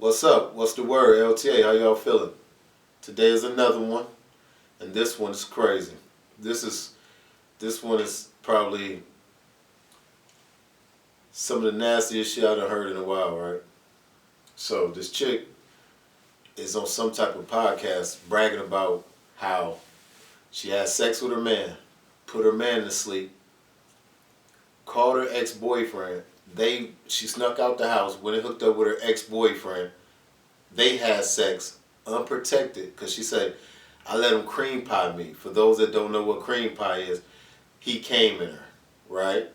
What's up? What's the word? LTA, how y'all feeling? Today is another one, and this one's crazy. This is this one is probably some of the nastiest shit I've heard in a while, right? So this chick is on some type of podcast bragging about how she had sex with her man, put her man to sleep, called her ex-boyfriend. She snuck out the house, went and hooked up with her ex-boyfriend. They had sex unprotected because she said, I let him cream pie me. For those that don't know what cream pie is, he came in her, right?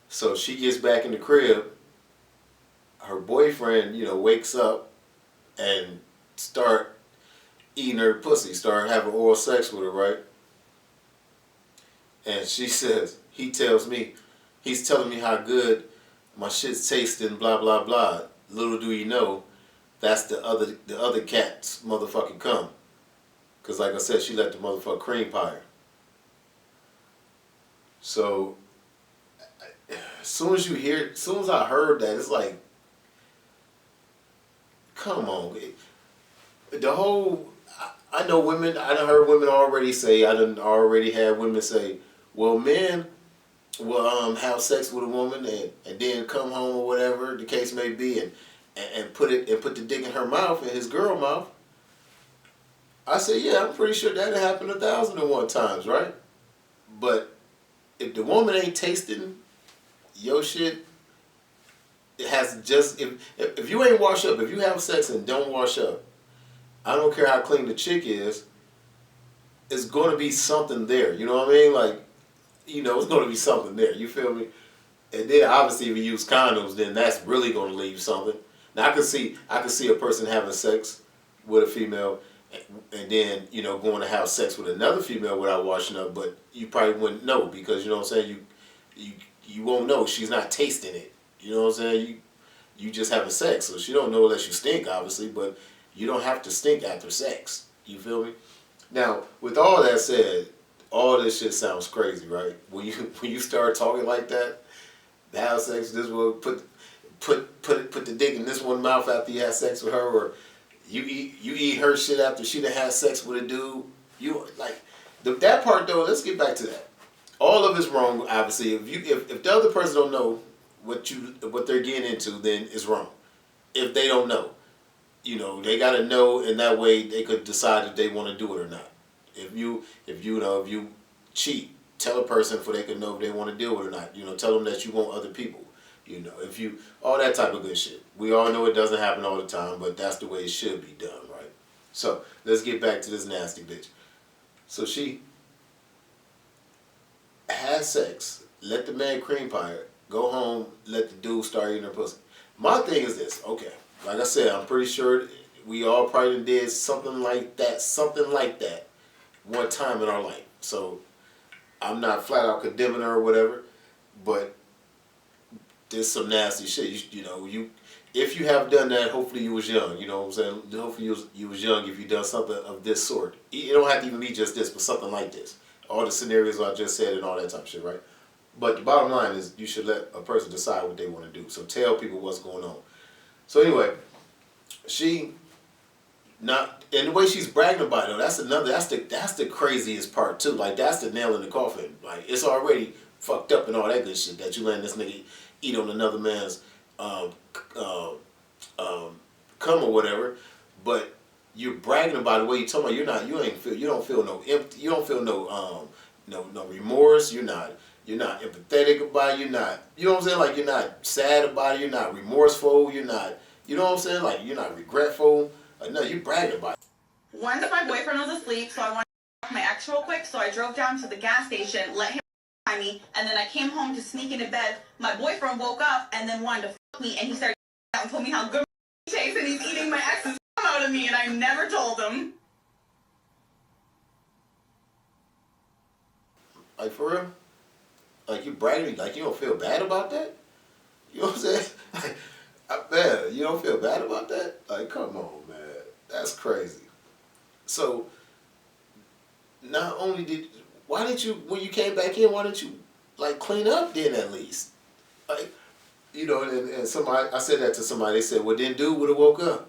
So she gets back in the crib. Her boyfriend, wakes up and start eating her pussy, start having oral sex with her, right? And she says, he's telling me how good my shit's tasting, blah, blah, blah. Little do you know, that's the other cat's motherfucking cum. Because like I said, she let the motherfucker cream pie her. So, as soon as I heard that, it's like, come on. The whole, I know women, I done heard women already say, I done already had women say, well, men will have sex with a woman and then come home or whatever the case may be and put the dick in her mouth, in his girl mouth. I say, yeah, I'm pretty sure that happened 1,001 times, right? But if the woman ain't tasting your shit, it has just if you ain't wash up, if you have sex and don't wash up, I don't care how clean the chick is, it's going to be something there. You know what I mean? Like, it's going to be something there. You feel me? And then obviously if you use condoms, then that's really going to leave something. Now I could see a person having sex with a female and then, going to have sex with another female without washing up, but you probably wouldn't know because, you know what I'm saying, you won't know. She's not tasting it. You know what I'm saying? You just having sex, so she don't know unless you stink, obviously, but you don't have to stink after sex. You feel me? Now, with all that said, all this shit sounds crazy, right? When you start talking like that, have sex, this will put the dick in this one mouth after you have sex with her, or you eat her shit after she done had sex with a dude. You like that part though. Let's get back to that. All of it's wrong, obviously. If the other person don't know what they're getting into, then it's wrong. If they don't know, they gotta know, and that way they could decide if they want to do it or not. If you cheat, tell a person for they can know if they want to deal with it or not. Tell them that you want other people. If you all that type of good shit. We all know it doesn't happen all the time, but that's the way it should be done, right? So let's get back to this nasty bitch. So she had sex, let the man cream pie her, go home, let the dude start eating her pussy. My thing is this, okay, like I said, I'm pretty sure we all probably did something like that one time in our life. So I'm not flat out condemning her or whatever, but there's some nasty shit. If you have done that, hopefully you was young. You know what I'm saying? Hopefully you was young if you done something of this sort. It don't have to even be just this, but something like this. All the scenarios I just said and all that type of shit, right? But the bottom line is you should let a person decide what they want to do. So tell people what's going on. So anyway, and the way she's bragging about it, that's the craziest part too. Like that's the nail in the coffin. Like it's already fucked up and all that good shit that you letting this nigga eat on another man's cum or whatever, but you're bragging about it. The way you talking about you don't feel no empty, you don't feel no remorse. You're not empathetic about it. You're not, you know what I'm saying? Like you're not sad about it. You're not remorseful. You're not, you know what I'm saying? Like you're not regretful. No, you bragging about it. Once my boyfriend was asleep, so I wanted to fuck my ex real quick, so I drove down to the gas station, let him by me, and then I came home to sneak into bed. My boyfriend woke up and then wanted to fuck me, and he started out and told me how good he tastes, and he's eating my ex's out of me, and I never told him. Like for real? Like you bragging? Like you don't feel bad about that? You know what I'm saying? Like, man, you don't feel bad about that? Like, come on, man. That's crazy. So, not only when you came back in, why didn't you, like, clean up then at least? Like, You know, and somebody, I said that to somebody. They said, "Well, then dude would have woke up."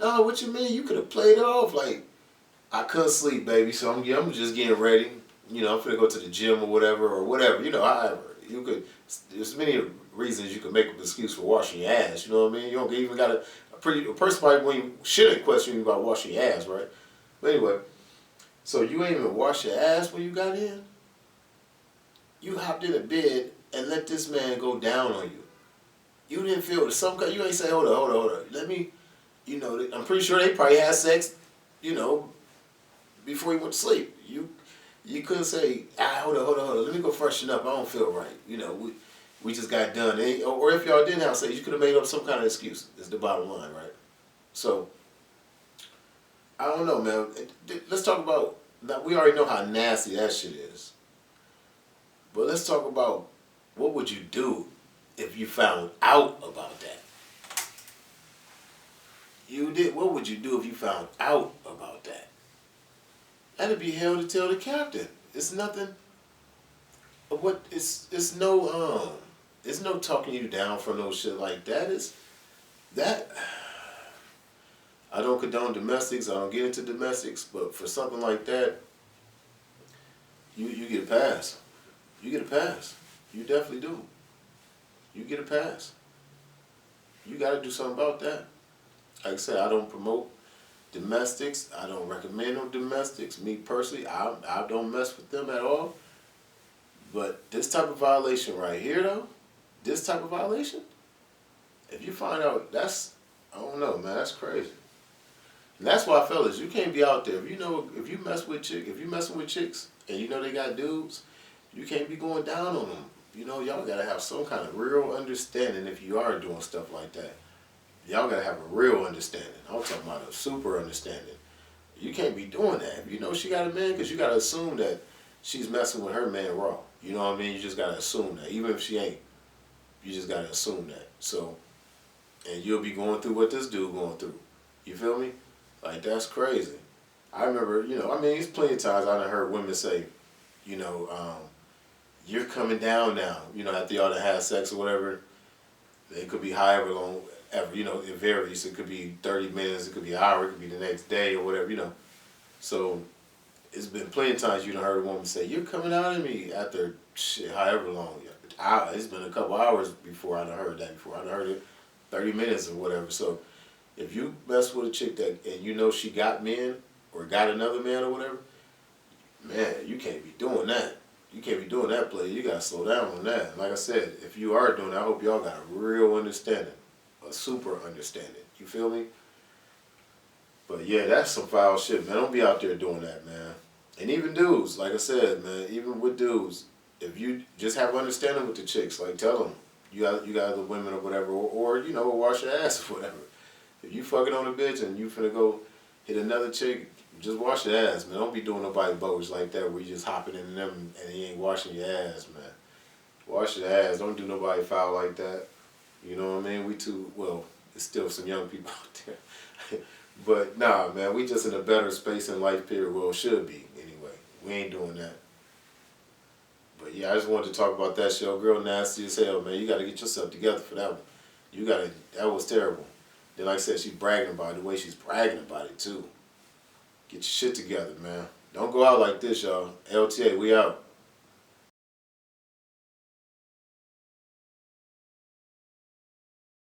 No, what you mean? You could have played it off like I couldn't sleep, baby. So I'm just getting ready. You know, I'm gonna go to the gym or whatever. You know, however you could. There's many reasons you could make an excuse for washing your ass. You know what I mean? You don't even got a person probably when you shouldn't question you about washing your ass, right? But anyway, so you ain't even wash your ass when you got in. You hopped in a bed and let this man go down on you. You didn't feel some kind. You ain't say, hold on. Let me. You know, I'm pretty sure they probably had sex. You know, before he went to sleep. You couldn't say, hold on. Let me go freshen up. I don't feel right. You know, we just got done. Or if y'all didn't have sex, you could have made up some kind of excuse. Is the bottom line, right? So I don't know, man. Let's talk about. Now, we already know how nasty that shit is. But let's talk about what would you do if you found out about that? You did. What would you do if you found out about that? That'd be hell to tell the captain. It's nothing. It's no talking you down for no shit like that. Is that I don't condone domestics. I don't get into domestics, but for something like that, you get a pass. You get a pass. You definitely do. You get a pass. You got to do something about that. Like I said, I don't promote domestics. I don't recommend no domestics. Me personally, I don't mess with them at all. But this type of violation right here, though, this type of violation, if you find out, I don't know, man, that's crazy. And that's why, fellas, you can't be out there. If you messing with chicks and you know they got dudes, you can't be going down on them. You know, y'all gotta have some kind of real understanding if you are doing stuff like that. Y'all gotta have a real understanding. I'm talking about a super understanding. You can't be doing that. If you know she got a man, because you gotta assume that she's messing with her man raw. You know what I mean? You just gotta assume that. Even if she ain't, you just gotta assume that. So, and you'll be going through what this dude going through. You feel me? Like, that's crazy. I remember, there's plenty of times I done heard women say, you're coming down now, after y'all done had sex or whatever. It could be however long ever, it varies. It could be 30 minutes, it could be an hour, it could be the next day or whatever, So it's been plenty of times you done heard a woman say, you're coming out of me after however long. It's been a couple hours before I done heard that before. I done heard it 30 minutes or whatever. So if you mess with a chick and you know she got men or got another man or whatever, man, you can't be doing that. You can't be doing that, play. You got to slow down on that. And like I said, if you are doing that, I hope y'all got a real understanding, a super understanding. You feel me? But yeah, that's some foul shit, man. Don't be out there doing that, man. And even dudes, like I said, man, even with dudes, if you just have understanding with the chicks, like tell them, you got the women or whatever, or wash your ass or whatever. If you fucking on a bitch and you finna go hit another chick, just wash your ass, man. Don't be doing nobody bogus like that where you just hopping in them and you ain't washing your ass, man. Wash your ass. Don't do nobody foul like that. You know what I mean? There's still some young people out there. But nah, man, we just in a better space in life, period. Well, it should be, anyway. We ain't doing that. But yeah, I just wanted to talk about that show. Girl nasty as hell, man. You got to get yourself together for that one. That was terrible. Then like I said, she's bragging about it, the way she's bragging about it too. Get your shit together, man. Don't go out like this, y'all. LTA, we out.